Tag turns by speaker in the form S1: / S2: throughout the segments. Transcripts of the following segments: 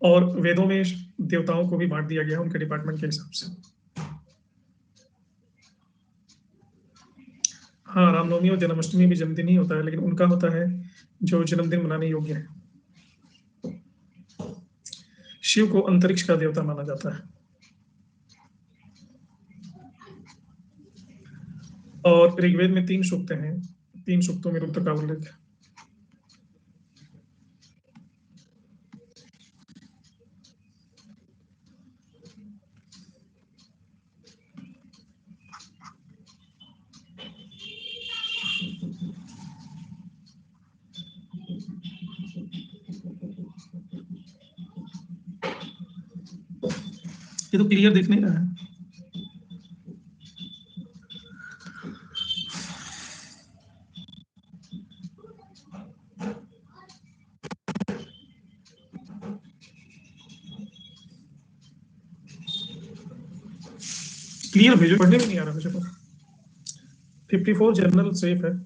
S1: और वेदों में देवताओं को भी बांट दिया गया है उनके डिपार्टमेंट के हिसाब से। हाँ, रामनवमी और जन्माष्टमी भी जन्मदिन ही होता है, लेकिन उनका होता है जो जन्मदिन मनाने योग्य है। शिव को अंतरिक्ष का देवता माना जाता है। और ऋग्वेद में 3 सूक्त हैं, 3 सूक्तों में रुद्र का उल्लेख है। ये तो क्लियर दिख नहीं रहा है। क्लियर भेजो, पढ़ने में नहीं आ रहा मुझे तो। 54 जनरल सेफ है।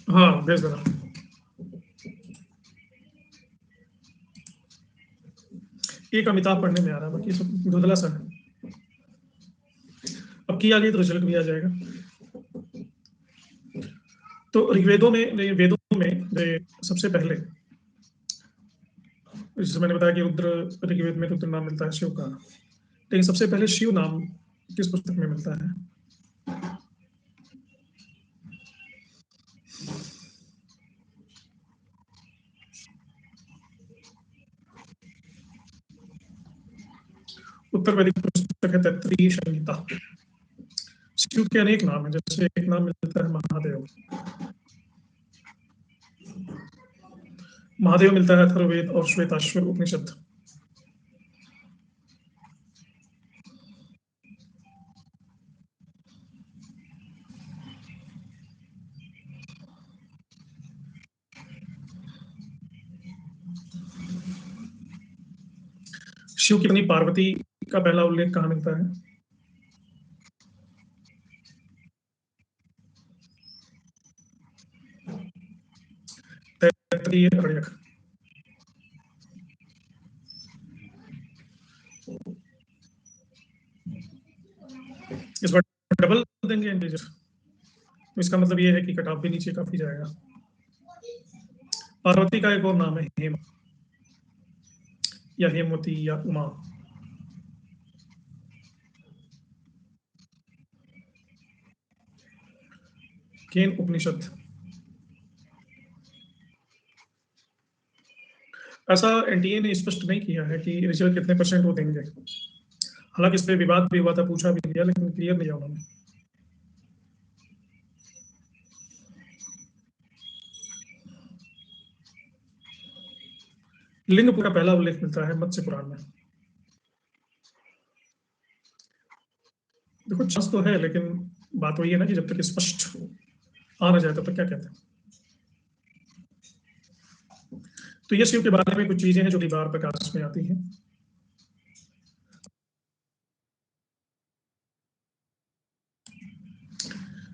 S1: हाँ, भेज देना। एक अमिताभ पढ़ने में आ रहा है, बाकी सब धुंधला सा है। अब किया गया तो रिजल्ट भी आ जाएगा। तो ऋग्वेदों में, वेदों में सबसे पहले, जैसे मैंने बताया कि रुद्र, ऋग्वेद में रुद्र नाम मिलता है शिव का, लेकिन सबसे पहले शिव नाम किस पुस्तक में मिलता है? उत्तर वैदिक पुस्तक है तैत्तिरीय संहिता। शिव के अनेक नाम हैं, जैसे एक नाम मिलता है महादेव। महादेव मिलता है अथर्ववेद और श्वेताश्वर उपनिषद। शिव की पत्नी पार्वती का पहला उल्लेख कहाँ मिलता है? तैत्तिरीय अरण्यक। इस बार डबल देंगे इंटीजर, तो इसका मतलब ये है कि कटाव भी नीचे काफी जाएगा। पार्वती का एक और नाम है हेम, या हेमवती या उमा। केन उपनिषद। ऐसा एनटीए ने स्पष्ट नहीं किया है कि रिजल्ट कितने % वो देंगे। हालांकि इस पर विवाद भी हुआ था, पूछा भी गया, लेकिन क्लियर नहीं है उन्होंने। लिंग का पहला उल्लेख मिलता है मत्स्य पुराण में। देखो, चांस तो है, लेकिन बात वही है ना कि जब तक स्पष्ट आ ना जाए तब तक क्या कहते हैं। तो ये शिव के बारे में कुछ चीजें हैं जो कई बार प्रकाश में आती हैं।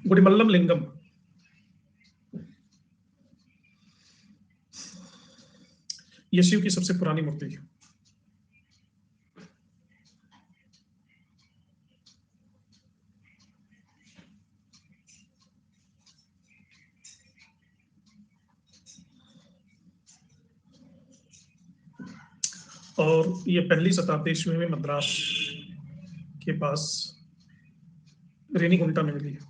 S1: गुडिमल्लम लिंगम। ये शिव की सबसे पुरानी मूर्ति है। और ये पहली शताब्दी ईस्वी में मद्रास के पास रेनीगुंटा में मिली है।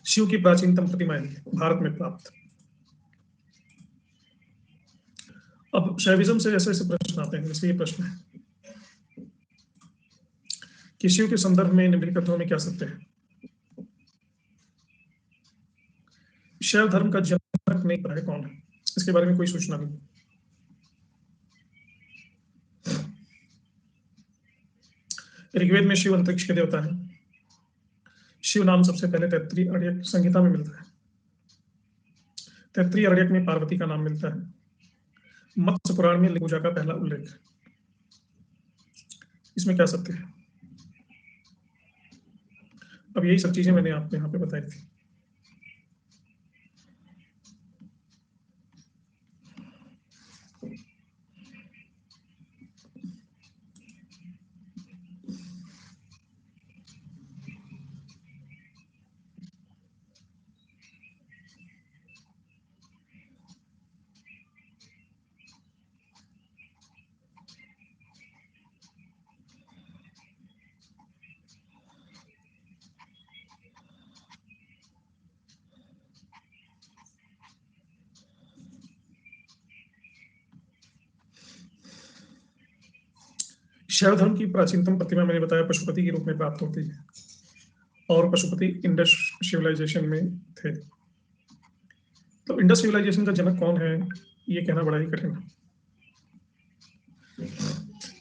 S1: शिव की प्राचीनतम प्रतिमाएं भारत में प्राप्त। अब शैविज्म से ऐसे ऐसे प्रश्न आते हैं, जैसे ये प्रश्न है कि शिव के संदर्भ में निम्नलिखित कथनों में क्या सत्य है। शैव धर्म का जनक नहीं पता है कौन है, इसके बारे में कोई सूचना नहीं। ऋग्वेद में शिव अंतरिक्ष के देवता है। शिव नाम सबसे पहले तैत्तिरीय अर्यक संहिता में मिलता है। तैत्तिरीय अर्यक में पार्वती का नाम मिलता है। मत्स्य पुराण में लिंग पूजा का पहला उल्लेख। इसमें क्या सत्य है? अब यही सब चीजें मैंने आपको यहाँ पे बताई थी। शैव धर्म की प्राचीनतम प्रतिमा मैंने बताया पशुपति के रूप में प्राप्त होती है, और पशुपति इंडस सिविलाइजेशन में थे। तो इंडस सिविलाइजेशन का जनक कौन है, ये कहना बड़ा ही कठिन है।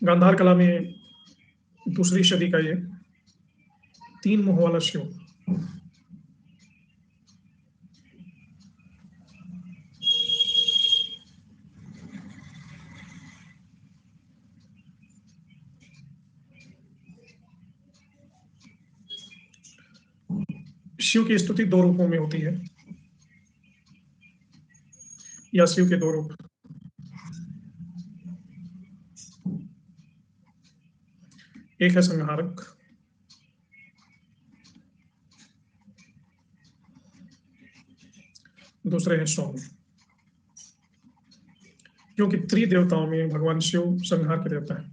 S1: गांधार कला में दूसरी सदी का ये 3 मुंह वाला शिव। शिव की स्तुति 2 रूपों में होती है, या शिव के 2 रूप। एक है संहारक, दूसरे हैं सौम्य। क्योंकि त्रिदेवताओं में भगवान शिव संहार के देवता है,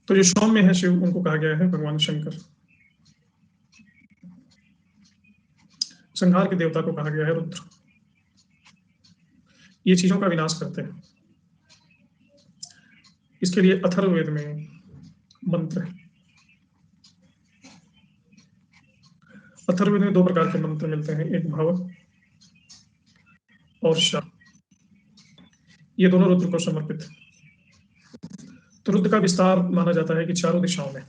S1: तो जो सौम्य है शिव, उनको कहा गया है भगवान शंकर। संहार के देवता को कहा गया है रुद्र। ये चीजों का विनाश करते हैं। इसके लिए अथर्ववेद में मंत्र है। अथर्ववेद में 2 प्रकार के मंत्र मिलते हैं, एक भव और शव। ये दोनों रुद्र को समर्पित है। तो रुद्र का विस्तार माना जाता है कि चारों दिशाओं में।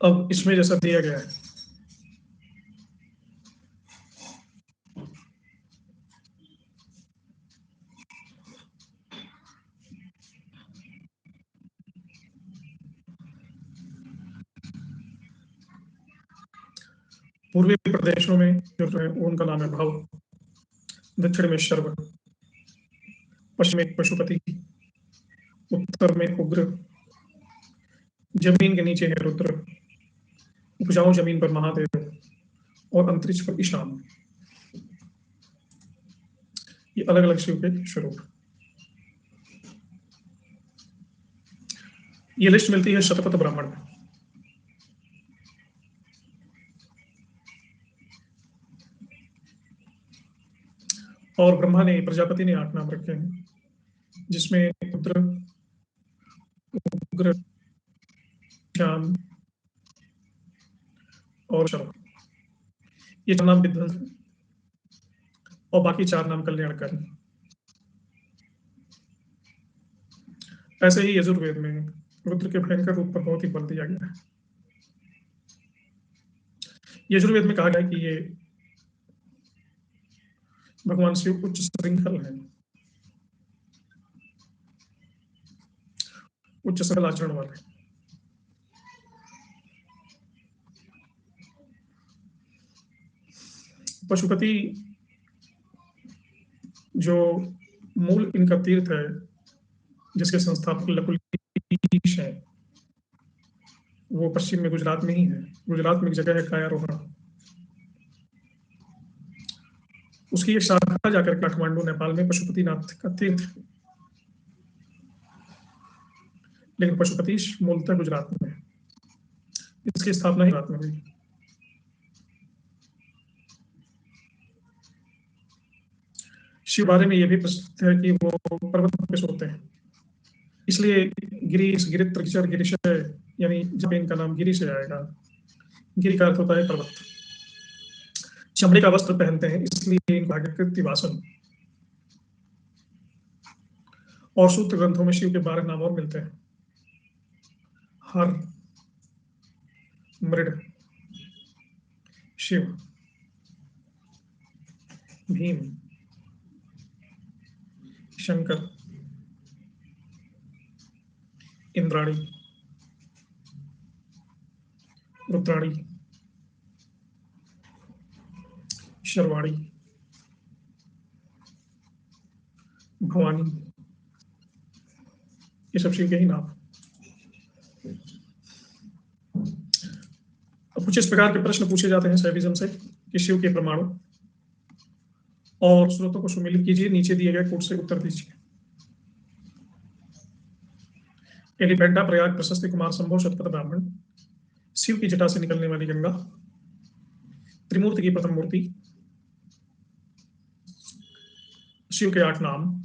S1: अब इसमें जैसा दिया गया है, पूर्वी प्रदेशों में जो है उनका नाम है भव, दक्षिण में शर्व, पश्चिम में पशुपति, उत्तर में उग्र, जमीन के नीचे है रुद्र, उपजाऊ जमीन पर महादेव, और अंतरिक्ष पर ईशान। ये अलग अलग शिव के स्वरूप। ये लिस्ट मिलती है शतपथ ब्राह्मण में। और ब्रह्मा ने, प्रजापति ने 8 नाम रखे हैं, जिसमें रुद्र, उग्र, ईशान और शर्व। ये 4 नाम विध्वंस हैं, और बाकी 4 नाम कल्याणकारी। ऐसे ही यजुर्वेद में रुद्र के भयंकर रूप पर बहुत ही बल दिया गया है। यजुर्वेद में कहा गया है कि ये भगवान शिव उच्च श्रृंखल है, उच्च सरल आचरण वाले। पशुपति जो मूल इनका तीर्थ है, जिसके संस्थापक लकुलीश है, वो पश्चिम में गुजरात में ही है। गुजरात में एक जगह है कायारोहण, उसकी एक शाखा जाकर काठमांडू नेपाल में पशुपतिनाथ का तीर्थ, लेकिन पशुपतिश मूलतः गुजरात में है। इसकी स्थापना ही गुजरात में हुई। शिव बारे में यह भी प्रसिद्ध है कि वो पर्वत पे सोते हैं, इसलिए गिरीश, गिरित्र, गिचर, गिरिशय, यानी जब इनका नाम गिरी से आएगा। गिरी का अर्थ होता है पर्वत। चमड़े का वस्त्र पहनते हैं, इसलिए इनका कृत्तिवासन। और सूत्र ग्रंथों में शिव के 12 नाम और मिलते हैं: हर, मृड, शिव, भीम, शंकर, इंद्राणी, रुद्राणी, शर्वाणी, भवानी। ये सब शिव के ही नाम। अब कुछ इस प्रकार के प्रश्न पूछे जाते हैं शैविज्म से कि शिव के परमाणु और स्रोतों को सुमेलित कीजिए, नीचे दिए गए कोट से उत्तर दीजिए। एलिफेंटा, प्रयाग, प्रशस्ति, कुमार संभव, शतपथ ब्राह्मण, शिव की जटा से निकलने वाली गंगा, त्रिमूर्ति की प्रथम मूर्ति, शिव के 8 नाम,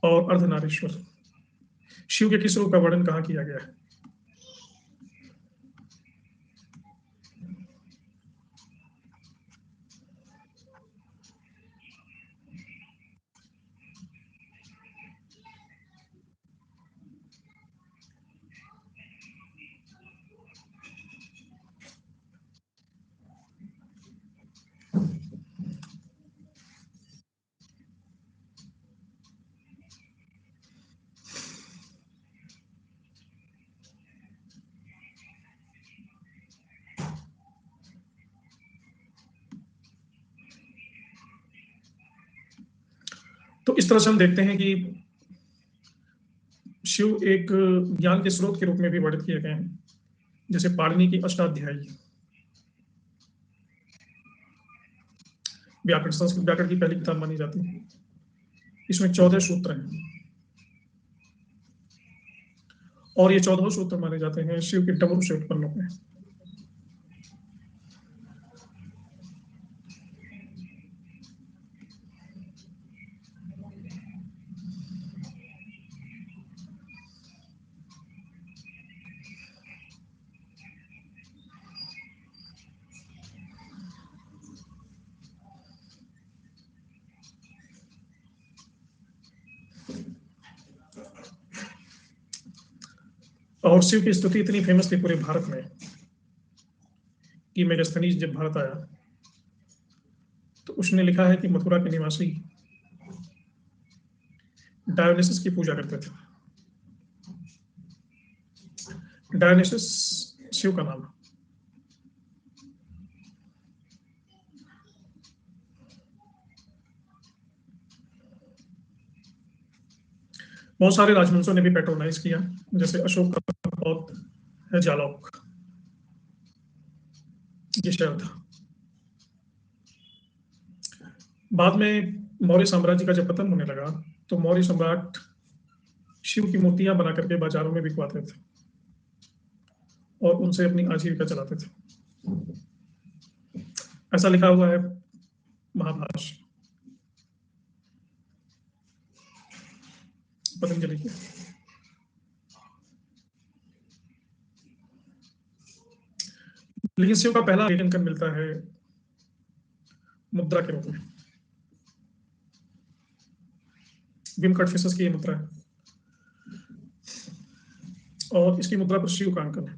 S1: और अर्धनारीश्वर। शिव के किस रूप का वर्णन कहाँ किया गया है? तो इस तरह से हम देखते हैं कि शिव एक ज्ञान के स्रोत के रूप में भी वर्णित किए गए हैं, जैसे पाणिनि की अष्टाध्यायी व्याकरण, संस्कृत व्याकरण की पहली किताब मानी जाती है। इसमें 14 सूत्र हैं, और ये 14 सूत्र माने जाते हैं शिव के डमरू से उत्पन्न हुए हैं। और शिव की स्तुति इतनी फेमस थी पूरे भारत में कि मेगास्थनीज जब भारत आया तो उसने लिखा है कि मथुरा के निवासी डायोनिसस की पूजा करते थे। डायोनिसस शिव का नाम है। बहुत सारे राजवंशों ने भी पेट्रोनाइज किया, जैसे अशोक का पौत्र है जालौक, ये शहर था। बाद में मौर्य साम्राज्य का जब पतन होने लगा तो मौर्य सम्राट शिव की मूर्तियां बना करके बाजारों में बिकवाते थे और उनसे अपनी आजीविका चलाते थे। ऐसा लिखा हुआ है महाभाष्य पतंजलि के। लेकिन शिव का पहला लेखन मिलता है मुद्रा के रूप में। विमकट फिसस की ये मुद्रा है और इसकी मुद्रा पर शिव का अंकन है।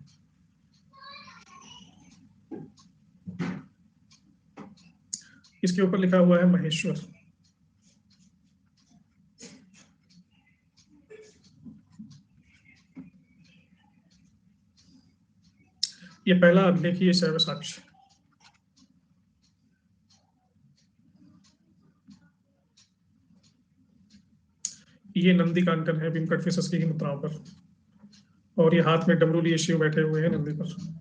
S1: इसके ऊपर लिखा हुआ है महेश्वर। ये पहला अभिलेख ही है शैव साक्ष्य। ये नंदी कांकन है भीमकट फिसस की मुद्राओं पर, और ये हाथ में डमरू लिए शिव बैठे हुए हैं नंदी पर।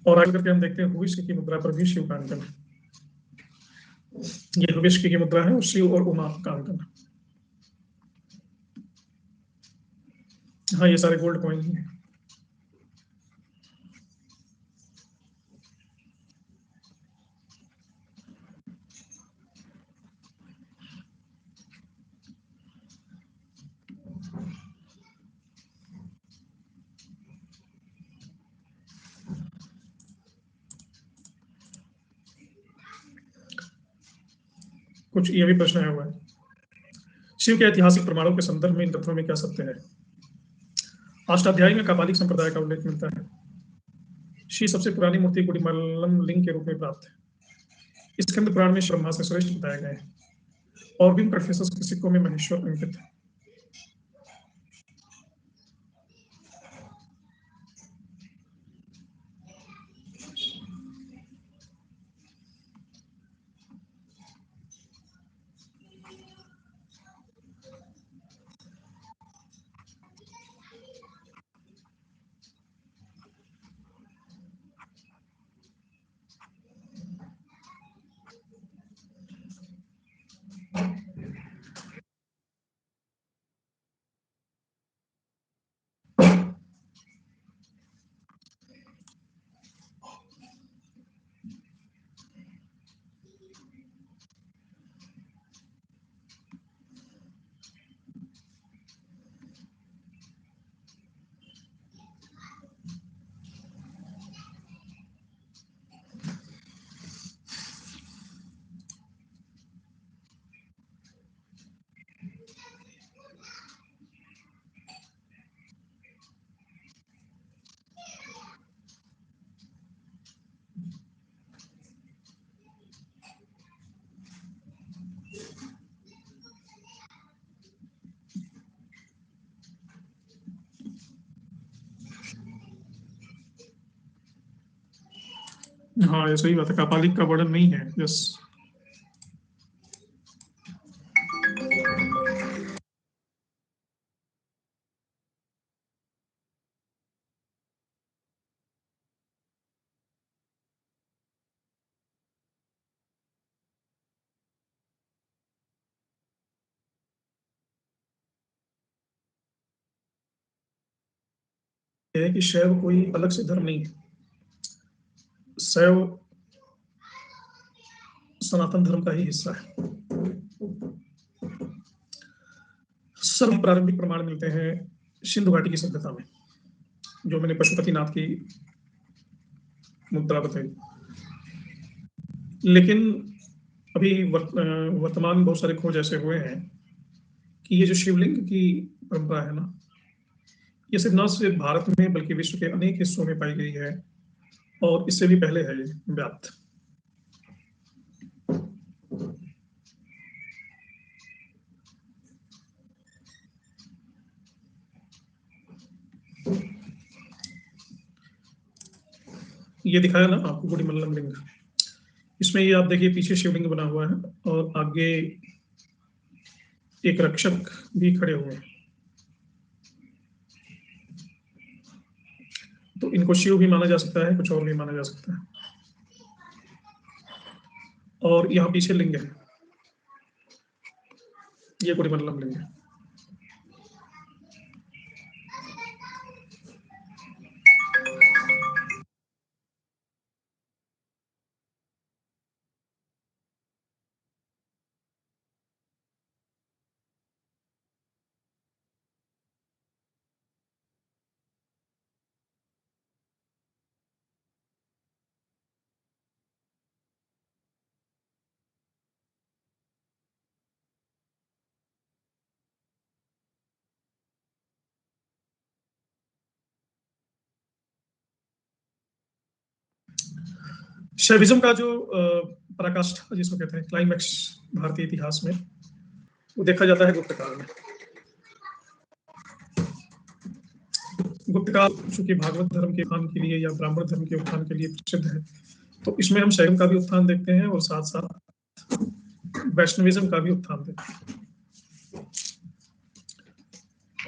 S1: और आगे करके हम देखते हैं हुविष्क की मुद्रा पर भी शिव कांकन। ये हुविष्क की मुद्रा है और शिव और उमा कांकन। हाँ, ये सारे गोल्ड कॉइन ही हैं। कुछ ये भी प्रश्न आया हुआ है, शिव के ऐतिहासिक प्रमाणों के संदर्भ में इन तथ्यों में क्या सत्य है। अष्टाध्यायी में कापालिक संप्रदाय का उल्लेख मिलता है। शिव सबसे पुरानी मूर्ति गुड़िमल्लम लिंग के रूप में प्राप्त है। स्कंद पुराण में ब्रह्मा से श्रेष्ठ बताए गए हैं, और भी प्रोफेसर के सिक्कों में महेश्वर अंकित है। हाँ, ये सही बात है, कापालिक का वर्णन नहीं है। यस। है कि शैव कोई अलग से धर्म नहीं है। शैव सनातन धर्म का ही हिस्सा है। सर्व प्रारंभिक प्रमाण मिलते हैं सिंधु घाटी की सभ्यता में, जो मैंने पशुपतिनाथ की मुद्रा बताई। लेकिन अभी वर्तमान बहुत सारे खोज ऐसे हुए हैं कि ये जो शिवलिंग की परंपरा है ना, ये सिर्फ न सिर्फ भारत में बल्कि विश्व के अनेक हिस्सों में पाई गई है, और इससे भी पहले है ये व्याप्त। ये दिखाया ना आपको गुड़िमल्लम लिंग, इसमें ये आप देखिए पीछे शिवलिंग बना हुआ है और आगे एक रक्षक भी खड़े हुए हैं। तो इनको शिव भी माना जा सकता है, कुछ और भी माना जा सकता है। और यहाँ पीछे लिंग है, ये गुड़िमल्लम लिंग है। शैविज्म का जो पराकाष्ठा जिसको कहते हैं, क्लाइमैक्स भारतीय इतिहास में, वो देखा जाता है गुप्त काल में। गुप्त काल चूंकि भागवत धर्म के उत्थान के लिए या ब्राह्मण धर्म के उत्थान के लिए प्रसिद्ध है, तो इसमें हम शैव का भी उत्थान देखते हैं और साथ साथ वैष्णविज्म का भी उत्थान देखते हैं।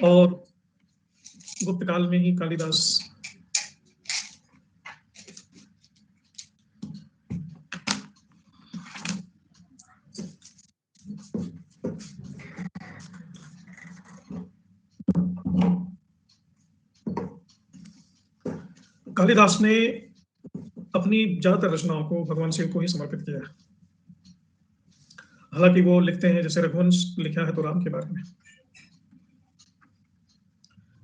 S1: और गुप्त काल में ही कालिदास कालिदास ने अपनी ज्यादातर रचनाओं को भगवान शिव को ही समर्पित किया है। हालांकि वो लिखते हैं, जैसे रघुवंश लिखा है तो राम के बारे में,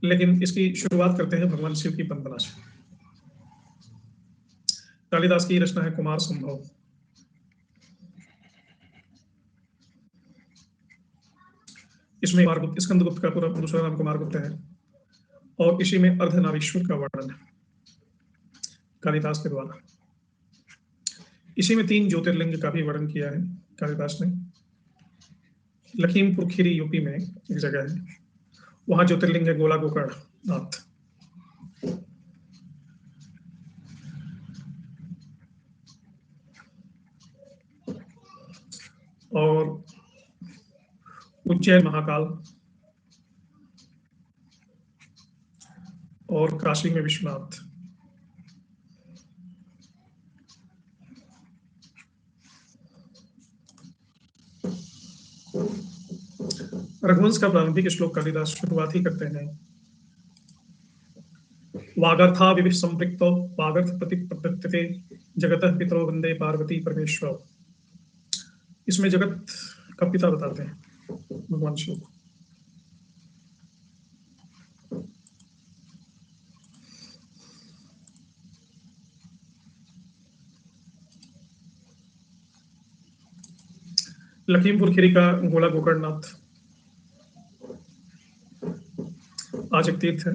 S1: लेकिन इसकी शुरुआत करते हैं भगवान शिव की वंदना से। कालिदास की रचना है कुमार संभव। इसमें स्कंदगुप्त का पूरा दूसरा नाम कुमारगुप्त है और इसी में अर्धनारीश्वर का वर्णन है कालिदास के द्वारा। इसी में 3 ज्योतिर्लिंग का भी वर्णन किया है कालिदास ने। लखीमपुर खीरी यूपी में एक जगह है, वहां ज्योतिर्लिंग है गोला गोकर्ण नाथ। और उज्जैन महाकाल और काशी में विश्वनाथ। रघुवंश का प्रारंभिक श्लोक कालिदास शुरुआत ही करते हैं, वागर्था विविध संपृक्तो वागर्थ प्रति प्रत्यते जगतः पितरो वंदे पार्वती परमेश्वर। इसमें जगत का पिता बताते हैं भगवान शिव को। लखीमपुर खीरी का गोला गोकर्णनाथ आज एक तीर्थ है।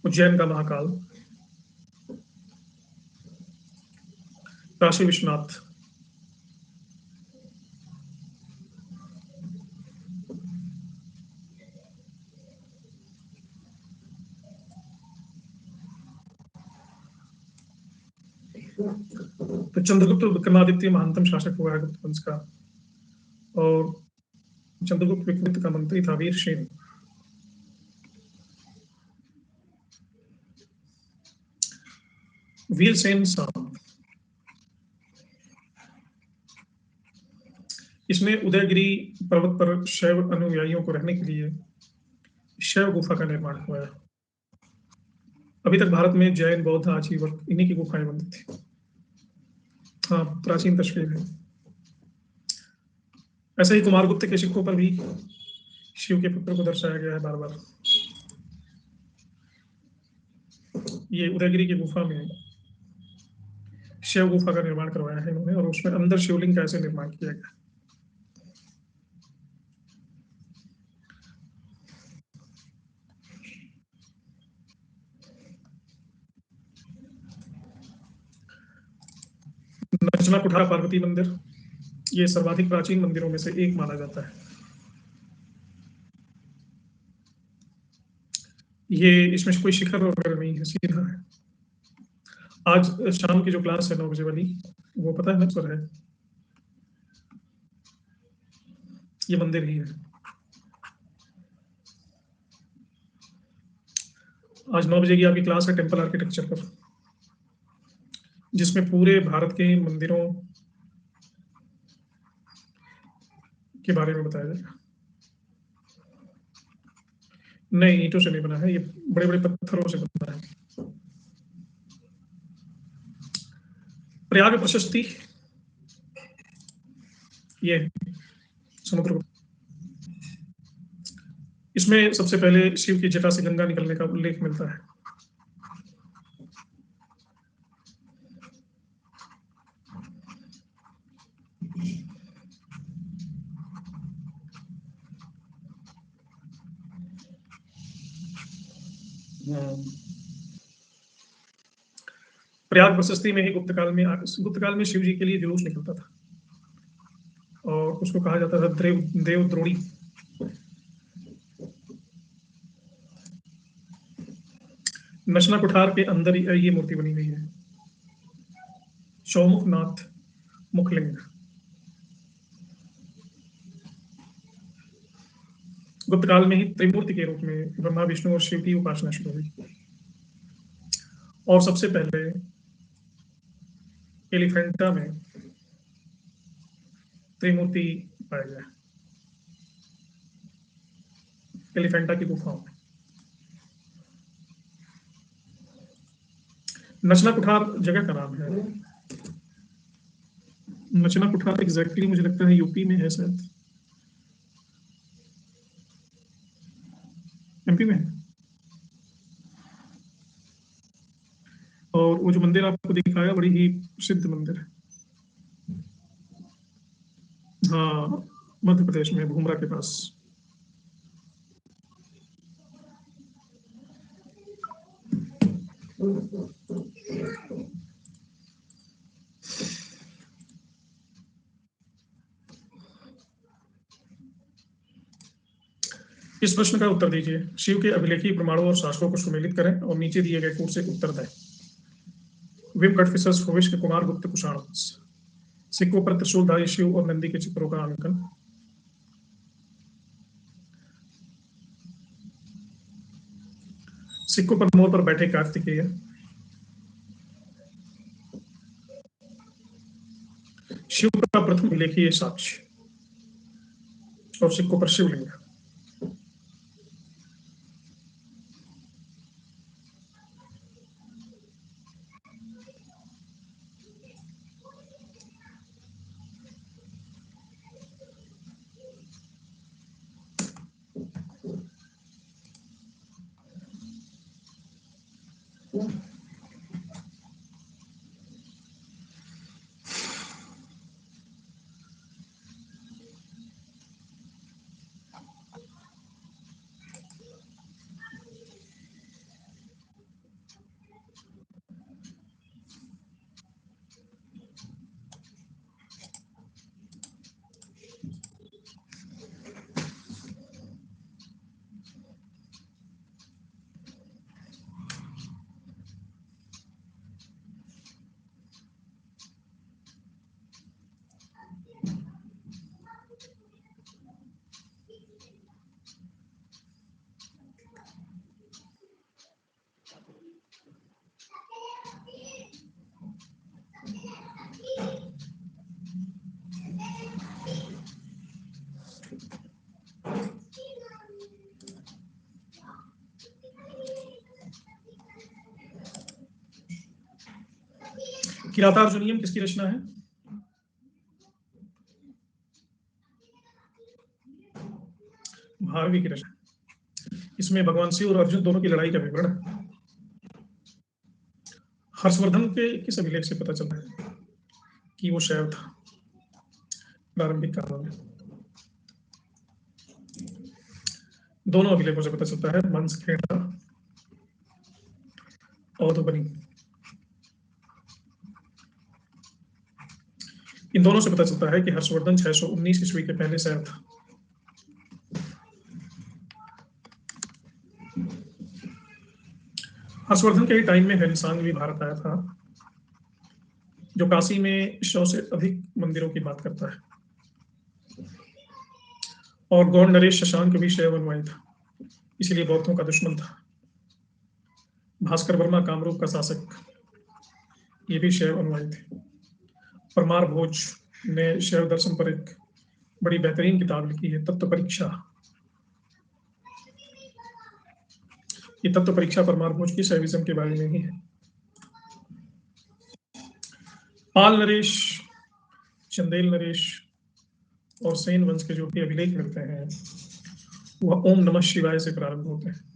S1: उज्जैन का महाकाल, काशी विश्वनाथ, तो चंद्रगुप्त विक्रमादित्य महानतम शासक हुआ है गुप्त वंश का, और चंद्रगुप्त विक्रमादित्य का मंत्री था वीरसेन। वीरसेन साम, इसने उदयगिरी पर्वत पर शैव अनुयायियों को रहने के लिए शैव गुफा का निर्माण हुआ है। अभी तक भारत में जैन बौद्ध आजीवन इन्हीं की गुफाएं बंदी थी। हाँ, प्राचीन तस्वीर है। ऐसे ही कुमारगुप्त के सिक्कों पर भी शिव के पुत्र को दर्शाया गया है बार बार। ये उदयगिरी की गुफा में शिव गुफा का निर्माण करवाया है इन्होंने, और उसमें अंदर शिवलिंग का ऐसे निर्माण किया गया। नचना कुठारा पार्वती मंदिर ये सर्वाधिक प्राचीन मंदिरों में से एक माना जाता है। ये इसमें कोई शिखर वगैरह नहीं है, सीधा है। आज शाम की जो क्लास है 9 बजे वाली, वो पता है ना सर है, ये मंदिर ही है। आज 9 बजे की आपकी क्लास है टेम्पल आर्किटेक्चर पर, जिसमें पूरे भारत के मंदिरों के बारे में बताया जाएगा। नहीं, ईंटों से नहीं बना है, ये बड़े बड़े पत्थरों से बना है। प्रयाग प्रशस्ति ये समुद्र, इसमें सबसे पहले शिव की जटा से गंगा निकलने का उल्लेख मिलता है। प्रयाग प्रशस्ति में ही गुप्त काल में शिव जी के लिए जुलूस निकलता था। उसको कहा जाता था देवद्रोणी। नचना कुठार के अंदर ये मूर्ति बनी हुई है, चौमुखनाथ मुखलिंग। गुप्त काल में ही त्रिमूर्ति के रूप में ब्रह्मा विष्णु और शिव की उपासना शुरू हुई, और सबसे पहले एलिफेंटा में त्रिमूर्ति पाया गया, एलिफेंटा की गुफाओं में। नचना कुठार जगह का नाम है। नचना कुठार एग्जैक्टली मुझे लगता है यूपी में है, शायद एमपी में है। और वो जो मंदिर आपको दिखाया बड़ी ही प्रसिद्ध मंदिर है। हाँ, मध्य प्रदेश में भूमरा के पास। इस प्रश्न का उत्तर दीजिए। शिव के अभिलेखी प्रमाणों और शास्त्रों को सुमेलित करें और नीचे दिए गए कूट से उत्तर दें। विम कटफिसस भविष्य के कुमार गुप्त कुषाण। सिक्कों पर त्रिशूलधारी शिव और नंदी के चित्रों का अंकन। सिक्कों पर मोर पर बैठे कार्तिकेय। शिव का प्रथम अभिलेखीय साक्ष्य, और सिक्कों पर शिवलिंग। किरातार्जुनीयम किसकी रचना है? भारवी की रचना। इसमें भगवान शिव और अर्जुन दोनों की लड़ाई का विवरण है। हर्षवर्धन के किस अभिलेख से पता चलता है कि वो शैव था प्रारंभिक कालों में? दोनों अभिलेखों से पता चलता है, मंसखेड़ा और बनी। इन दोनों से पता चलता है कि हर्षवर्धन 619 ईस्वी के पहले शैव था। हर्षवर्धन के ही टाइम में हेनसांग भी भारत आया था, जो काशी में 100 से अधिक मंदिरों की बात करता है। और गौड़ नरेश शशांक भी शैव अनुयायी था, इसलिए बौद्धों का दुश्मन था। भास्कर वर्मा कामरूप का शासक, ये भी शैव अनुयायी थे। परमार भोज ने शैव दर्शन पर एक बड़ी बेहतरीन किताब लिखी है, तत्व परीक्षा। ये तत्व परीक्षा परमार भोज की शैविज्म के बारे में ही है। पाल नरेश, चंदेल नरेश और सेन वंश के जो भी अभिलेख मिलते हैं वह ओम नमः शिवाय से प्रारंभ होते हैं।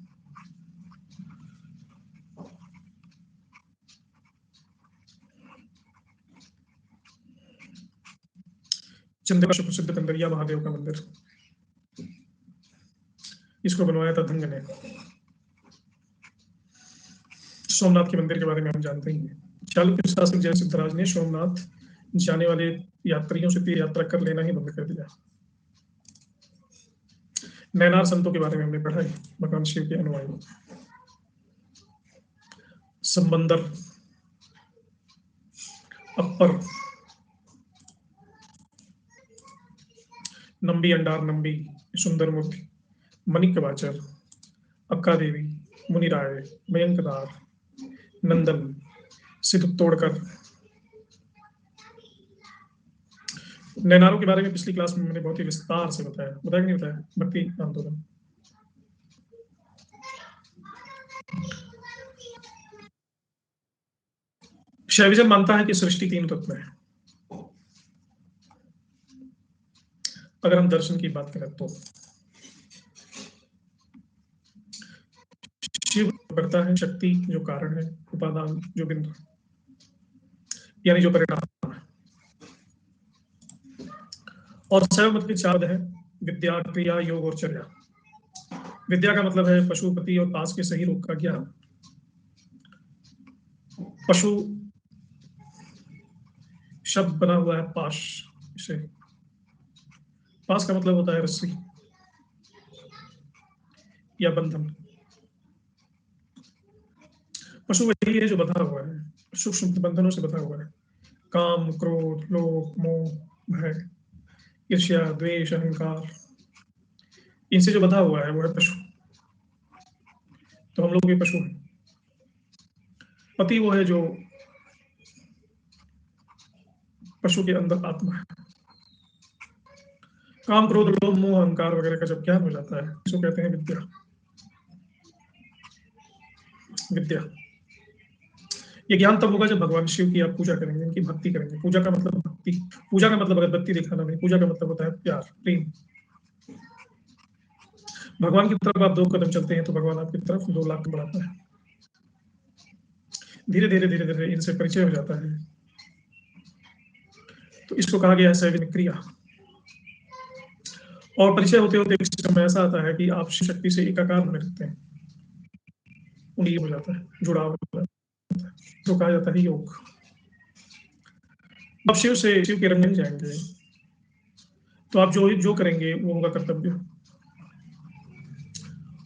S1: चंदेल का प्रसिद्ध कंदरिया महादेव का मंदिर, इसको बनवाया था धंग ने। सोमनाथ के मंदिर के बारे में हम जानते ही हैं। चालुक्य शासक जय सिद्धराज ने सोमनाथ जाने वाले यात्रियों से तीर्थ यात्रा कर लेना ही बंद कर दिया। नैनार संतों के बारे में हमने पढ़ा है, भगवान शिव के अनुयायी। समंदर, अपर, नंबी अंडार नंबी, सुंदर मूर्ति, मणिक वाचर, अक्का देवी, मुनिराय, मयंकदार, नंदन, सिद्ध तोड़कर। नैनारों के बारे में पिछली क्लास में मैंने बहुत ही विस्तार से बताया कि नहीं बताया? भक्ति आंदोलन। शैविजम मानता है कि सृष्टि 3 तत्व में है। अगर हम दर्शन की बात करें तो शिव करता है शक्ति जो कारण है, उपादान जो बिंदु, यानी जो परिणाम है। और शैव मत के 4 है, विद्या, क्रिया, योग और चर्या। विद्या का मतलब है पशुपति और पास के सही रोग का ज्ञान। पशु शब्द बना हुआ है पाश से। पास का मतलब होता है रस्सी या बंधन। पशु वही है जो बंधा हुआ है, सूक्ष्म बंधनों से बंधा हुआ है। काम, क्रोध, लोभ, मोह, भय, ईर्ष्या, द्वेष, अहंकार, इनसे जो बंधा हुआ है वो है पशु। तो हम लोग भी पशु हैं। पति वो है जो पशु के अंदर आत्मा है। काम, क्रोध, लोभ, मोह, अहंकार वगैरह का जब ज्ञान हो जाता है, इसको कहते हैं विद्या। विद्या ये ज्ञान तब होगा जब भगवान शिव की आप पूजा करेंगे, इनकी भक्ति करेंगे। पूजा का मतलब भक्ति, पूजा का मतलब अगरबत्ती दिखाना नहीं, पूजा का मतलब होता है प्यार, प्रेम। भगवान की तरफ आप 2 कदम चलते हैं तो भगवान आपकी तरफ 2 लाख बढ़ाता है। धीरे धीरे धीरे धीरे इनसे परिचय हो जाता है, तो इसको कहा गया है सैविन क्रिया। और परिचय होते होते एक समय ऐसा आता है कि आप शिव शक्ति से एकाकार होने लगते हैं, उन्हीं हो जाता है, जुड़ाव हो जाता है, तो कहा जाता है योग। आप शिव से शिव के रंग में जाएंगे तो आप जो जो करेंगे वो होगा कर्तव्य,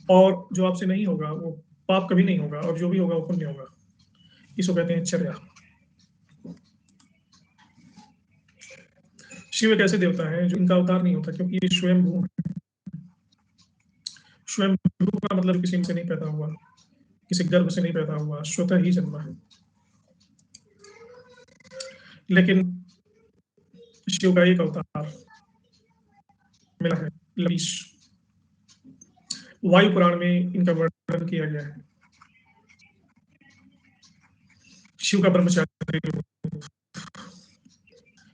S1: और जो आपसे नहीं होगा वो पाप कभी नहीं होगा, और जो भी होगा वो पुण्य होगा। इसको कहते हैं चर्या। शिव एक ऐसे देवता है जो इनका अवतार नहीं होता, क्योंकि ये स्वयं भू है। स्वयं भू का मतलब किसी से नहीं पैदा हुआ, किसी गर्भ से नहीं पैदा हुआ, स्वतः ही जन्मा है। लेकिन शिव का एक अवतार मिला है, लवीश। वायु पुराण में इनका वर्णन किया गया है। शिव का ब्रह्मचारी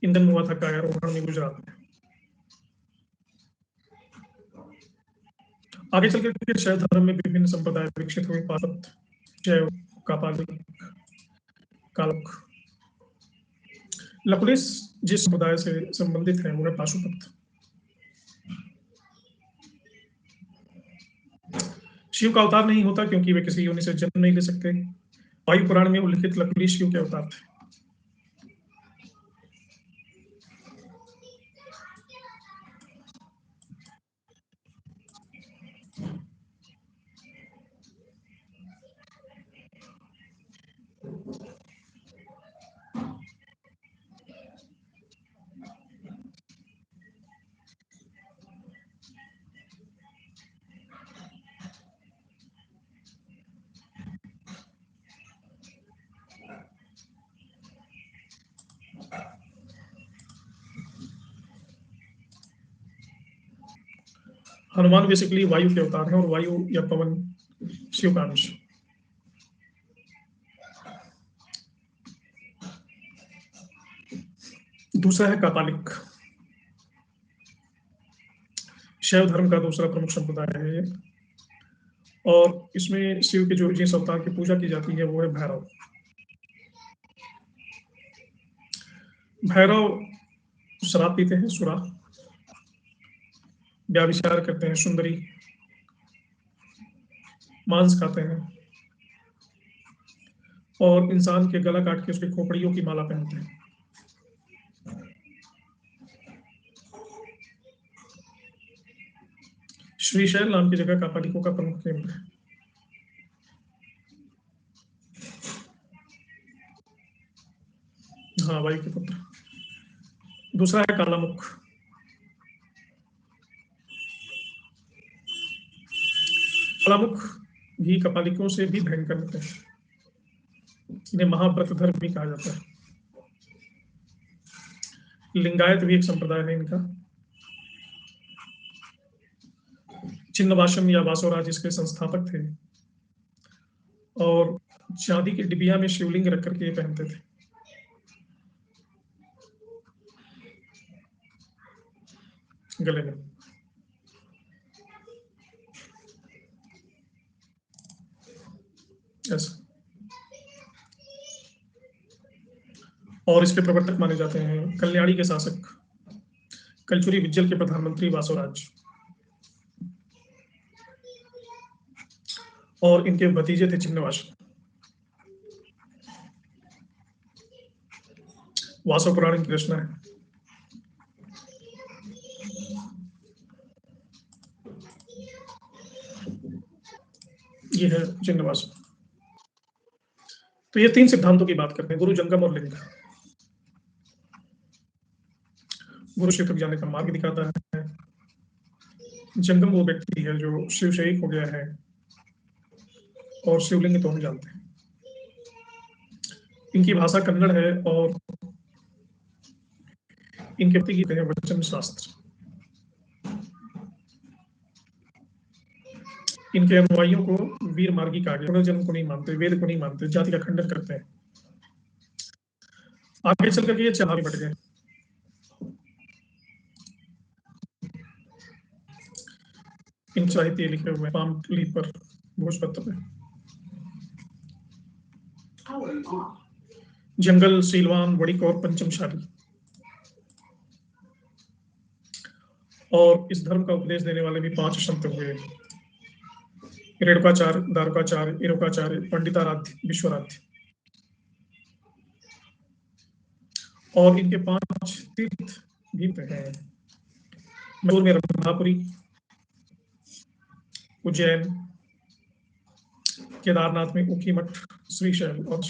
S1: ईंधन हुआ था कायारोहण में गुजरात में। आगे चल के शैव धर्म में विभिन्न संप्रदाय विकसित हुए, पाशुपत, शैव, कापालिक, कालक। लकुलिस जिस समुदाय से संबंधित है वो है पाशुपत। शिव का अवतार नहीं होता क्योंकि वे किसी योनि से जन्म नहीं ले सकते। वायु पुराण में उल्लिखित लकुलिस शिव के अवतार थे। हनुमान बेसिकली वायु के अवतार हैं, और वायु या पवन शिव का अंश। दूसरा है कापालिक। शैव धर्म का दूसरा प्रमुख संप्रदाय है ये, और इसमें शिव के जो जिस अवतार की पूजा की जाती है वो है भैरव। भैरव शराब पीते हैं, सुरा, व्याभिचार करते हैं, सुंदरी, मांस खाते हैं, और इंसान के गला काट के उसकी खोपड़ियों की माला पहनते हैं। श्रीशैल नाम की जगह कापालिकों का प्रमुख केंद्र है। हाँ, वायु के पुत्र। दूसरा है कालामुख। कालामुख भी कपालिकों से भी भयंकर होते हैं। इन्हें महाव्रतधर भी कहा जाता है। लिंगायत भी एक संप्रदाय है इनका। छिन्नवासम या वासोराज इसके संस्थापक थे और चांदी की डिबिया में शिवलिंग रख करके पहनते थे। गले में। ऐसा। और इसके प्रवर्तक माने जाते हैं कल्याणी के शासक कलचुरी विज्जल के प्रधानमंत्री वासोराज और इनके भतीजे थे छिन्नवास। वासो पुराण की रचना है। ये है छिन्नवास। तो ये तीन सिद्धांतों की बात करते हैं, गुरु, जंगम और लिंग। गुरु शिव तक जाने का मार्ग दिखाता है। जंगम वो व्यक्ति है जो शिव शरीक हो गया है और शिवलिंग तो हम जानते हैं। इनकी भाषा कन्नड़ है और इनके पति गीत है वचन शास्त्र। इनके अनुयायियों को वीर मार्गी कहा गया। पुनर्जन्म को नहीं मानते, वेद को नहीं मानते, जाति का खंडन करते हैं। आगे चल करके ये चार में बट गए। इन साहित्य लिखे हुए पाम लीफ पर, भोजपत्र पे। जंगल, सीलवान, वड़िक और पंचमशाली। और इस धर्म का उपदेश देने वाले भी 5 संत हुए। रेणुकाचार्य, दारुकाचार्य, इरुकाचार्य, पंडिताराध्य, विश्वराध्य। और इनके 5 तीर्थ भी हैं। मैसूर में रंभापुरी, उज्जैन, केदारनाथ में ऊखीमठ, श्रीशैल और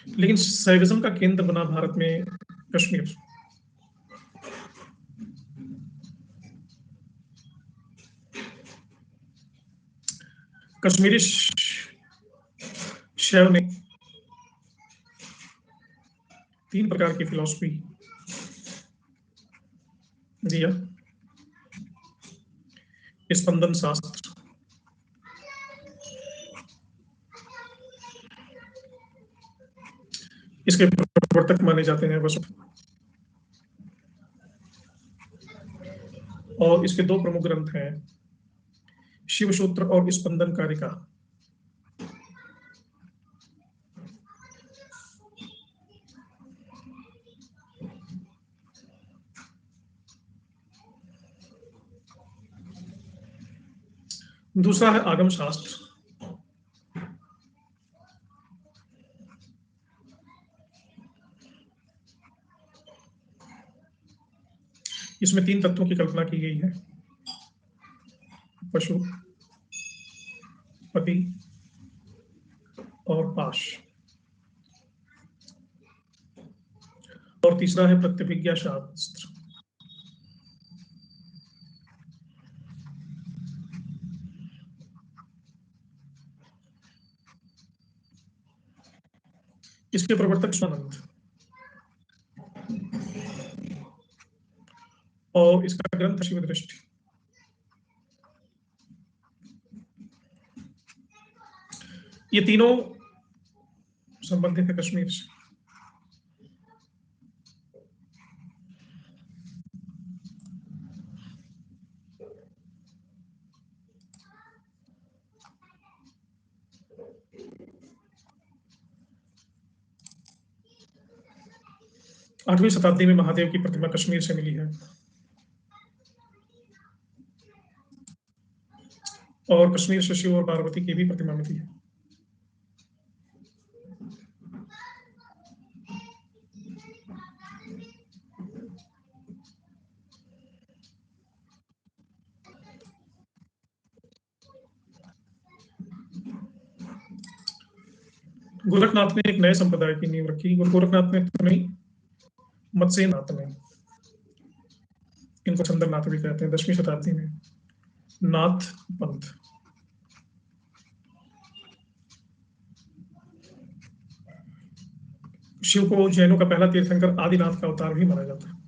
S1: लेकिन शैविज्म का केंद्र बना भारत में कश्मीर। कश्मीरी शैव ने 3 प्रकार की फिलॉसफी दिया। स्पंदन शास्त्र, इसके प्रवर्तक माने जाते हैं वसु। और इसके 2 प्रमुख ग्रंथ हैं, शिव सूत्र और स्पंदन कारिका। दूसरा है आगम शास्त्र। इसमें 3 तत्वों की कल्पना की गई है, पशु, पति और पाश। और तीसरा है प्रत्यभिज्ञा शास्त्र। इसके प्रवर्तक स्वानंद और इसका ग्रंथ शिव दृष्टि। ये तीनों संबंधित है कश्मीर से। आठवीं शताब्दी में महादेव की प्रतिमा कश्मीर से मिली है। और कश्मीर से शिव और पार्वती की भी प्रतिमा मिली है। गोरखनाथ ने एक नए संप्रदाय की नींव रखी। गुरु गोरखनाथ ने तो नहीं, मत्स्यनाथ ने, इनको चंद्रनाथ भी कहते हैं, 10वीं शताब्दी में नाथ पंथ। शिव को जैनों का पहला तीर्थंकर आदिनाथ का अवतार भी माना जाता है।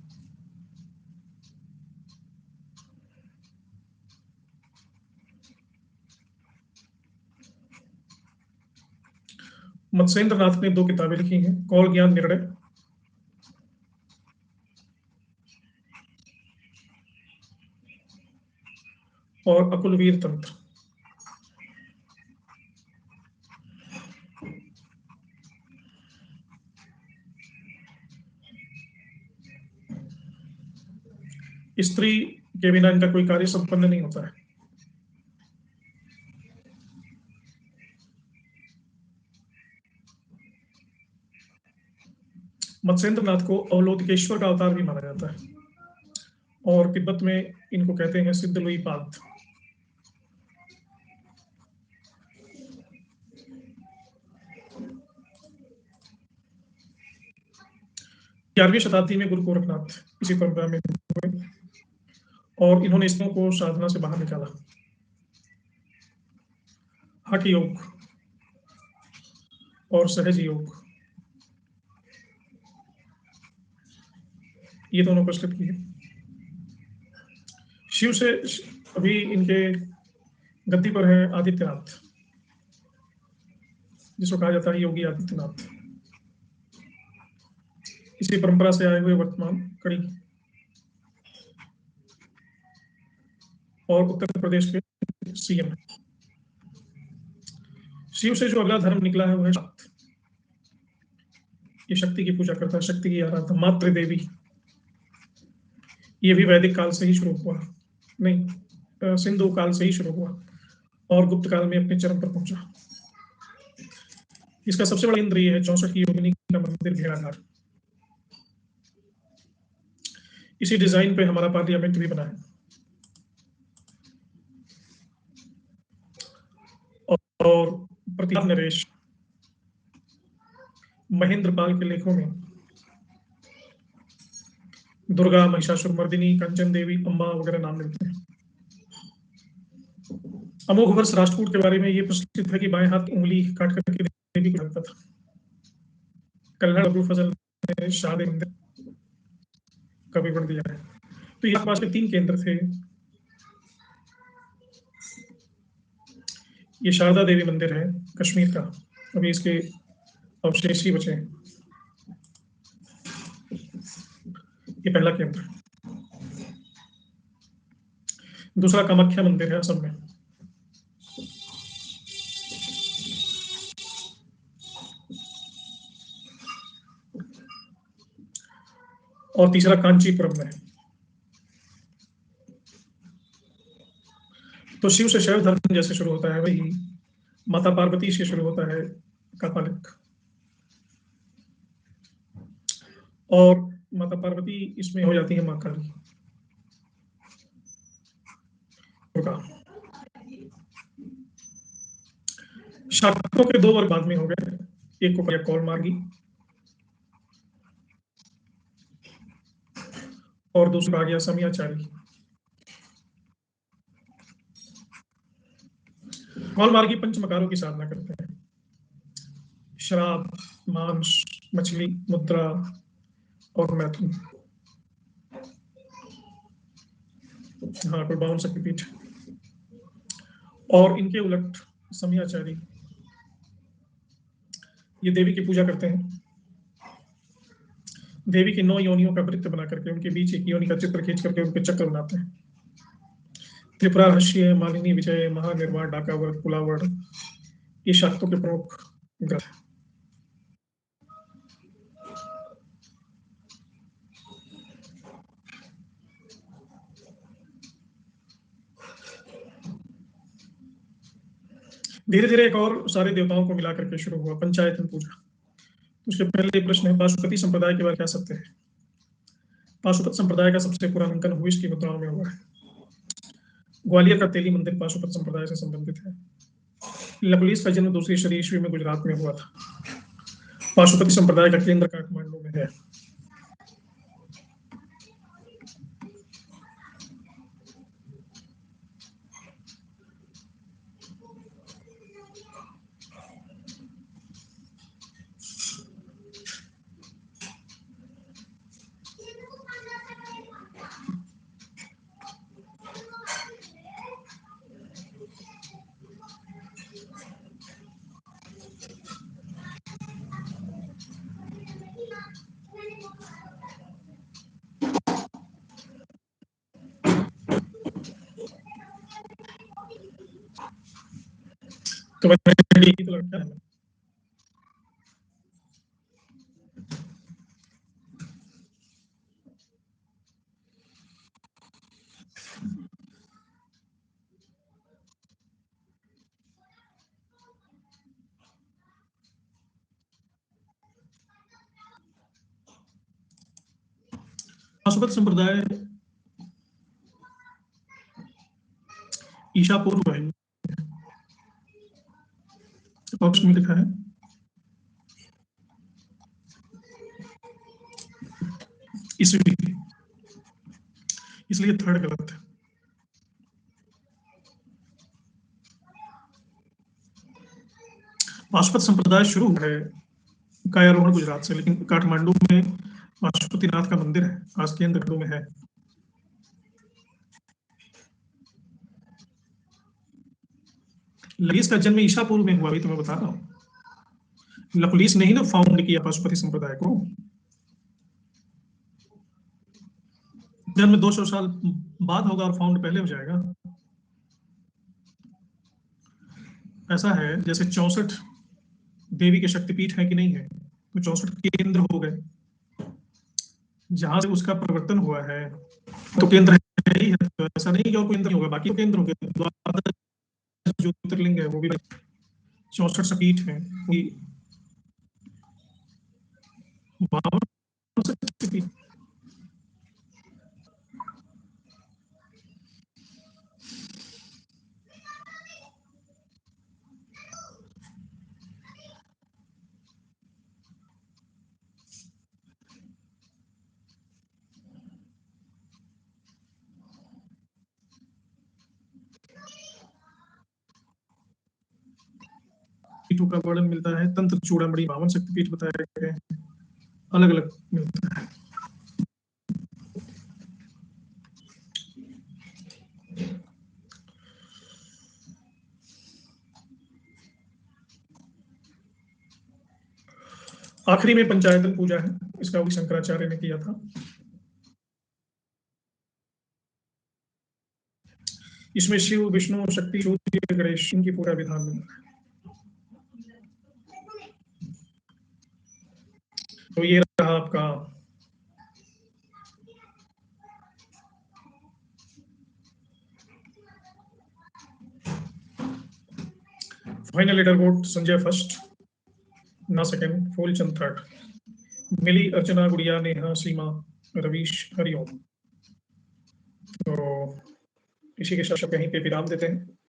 S1: मत्स्येंद्र नाथ ने 2 किताबें लिखी हैं, कौल ज्ञान निर्णय और अकुलवीर तंत्र। स्त्री के बिना इनका कोई कार्य संपन्न नहीं होता है। मत्स्येंद्र नाथ को अवलोकितेश्वर का अवतार भी माना जाता है, और तिब्बत में इनको कहते हैं सिद्धलुई पाद। ग्यारहवीं शताब्दी में गुरु गोरखनाथ इसी परंपरा में हुए, और इन्होंने स्त्रियों को साधना से बाहर निकाला। हठ योग और सहज योग, ये दोनों प्रचलित किए। शिव से अभी इनके गद्दी पर है आदित्यनाथ, जिसको कहा जाता है योगी आदित्यनाथ। इसी परंपरा से आए हुए वर्तमान कड़ी और उत्तर प्रदेश के सीएम है। शिव से जो अगला धर्म निकला है वो है शाक्त। ये शक्ति की पूजा करता है, शक्ति की आराधना, मातृ देवी। ये भी वैदिक काल से ही शुरू हुआ, नहीं, सिंधु काल से ही शुरू हुआ और गुप्त काल में अपने चरम पर पहुंचा। इसका सबसे बड़ा इंद्रिय है 64 की योगिनी का मंदिर भेड़ाघाट। इसी डिजाइन पे हमारा पार्लियामेंट भी बना है। और प्रताप नरेश, महेंद्र पाल के लेखों में दुर्गा, महिषासुर मर्दिनी, कंचन देवी, अम्बा वगैरह नाम मिलते हैं। अमोघ वर्ष राष्ट्रकूट के बारे में ये प्रसिद्ध है कि बाएं हाथ उंगली काट करके देवी को ढकता था। कल्हड़ अबू फजल ने शाह मंदिर का विवरण दिया है। तो ये आसपास के 3 केंद्र थे। ये शारदा देवी मंदिर है कश्मीर का, अभी इसके अवशेष ही बचे हैं। ये पहला केंद्र। दूसरा कामाख्या मंदिर है असम में। और तीसरा कांचीपुरम में है। तो शिव से शैव धर्म जैसे शुरू होता है, वही माता पार्वती से शुरू होता है कापालिक, और माता पार्वती इसमें हो जाती है मां काली, दुर्गा। शाक्तों के 2 वर्ग बाद में हो गए, एक को कौल मार्गी और दूसरा आ गया समयाचारी। कौल मार्गी पंचमकारों की साधना करते हैं, शराब, मांस, मछली, मुद्रा और मैथुन। हाँ, कोई 52 शक्तिपीठ। और इनके उलट समयाचारी ये देवी की पूजा करते हैं। देवी की 9 योनियों का वृत्त बना करके उनके बीच एक योनि का चित्र खींच करके उनके चक्र बनाते हैं। त्रिपुरा, रहस्य, मालिनी, विजय, महानिर्वाण, डाकावर, कुलावर, ये शाक्तों के प्रमुख ग्रह। धीरे धीरे एक और सारे देवताओं को मिला करके शुरू हुआ पंचायतन पूजा। उसके पहले प्रश्न है, पाशुपति संप्रदाय के बारे में क्या सत्य है? पाशुपत संप्रदाय का सबसे पुराना अंकन हुइस की मुद्राओं में हुआ है। ग्वालियर का तेली मंदिर पाशुपत संप्रदाय से संबंधित है। लकुलिस का जन्म दूसरी सदी ईस्वी में गुजरात में हुआ था। पाशुपति संप्रदाय का केंद्र काठमांडू में है। तो लड़का है। पाशुपत संप्रदाय ईशा पूर्व है। ऑप्शन में लिखा है ईस्वी, इसलिए थर्ड गलत है। पाशुपत संप्रदाय शुरू है कायारोहण गुजरात से, लेकिन काठमांडू में पाशुपतिनाथ का मंदिर है, आज केंद्र में है। लकुलिस का जन्म ईशा पूर्व में हुआ, अभी तो मैं बता रहा हूँ। लकुलिस ने ही ना फाउंड किया पाशुपति संप्रदाय को। जन्म 200 साल बाद होगा और फाउंड पहले हो जाएगा। ऐसा है जैसे 64 देवी के शक्तिपीठ है कि नहीं है, तो 64 केंद्र हो गए, जहां से उसका प्रवर्तन हुआ है तो केंद्र है ही है। तो ऐसा नहीं कि और कोई केंद्र होगा, बाकी तो केंद्र होंगे। द्वादश ज्योतिर्लिंग है, वो भी 64 शक्तिपीठ है। 52 शक्तिपीठ। पीठों का वर्णन मिलता है, तंत्र चूड़ामणि 52 शक्तिपीठ बताए गए हैं, अलग अलग मिलता है। आखिरी में पंचायतन पूजा है, इसका भी शंकराचार्य ने किया था। इसमें शिव, विष्णु, शक्ति, सूर्य, गणेश इनकी पूरा विधान मिलता है। तो ये रहा आपका final leader board. Sanjay first, ना सेकंड, फूलचंद थर्ड, मिली, अर्चना, गुड़िया, नेहा, सीमा, रवीश, हरिओम। तो इसी के साथ यहीं पे विराम देते हैं।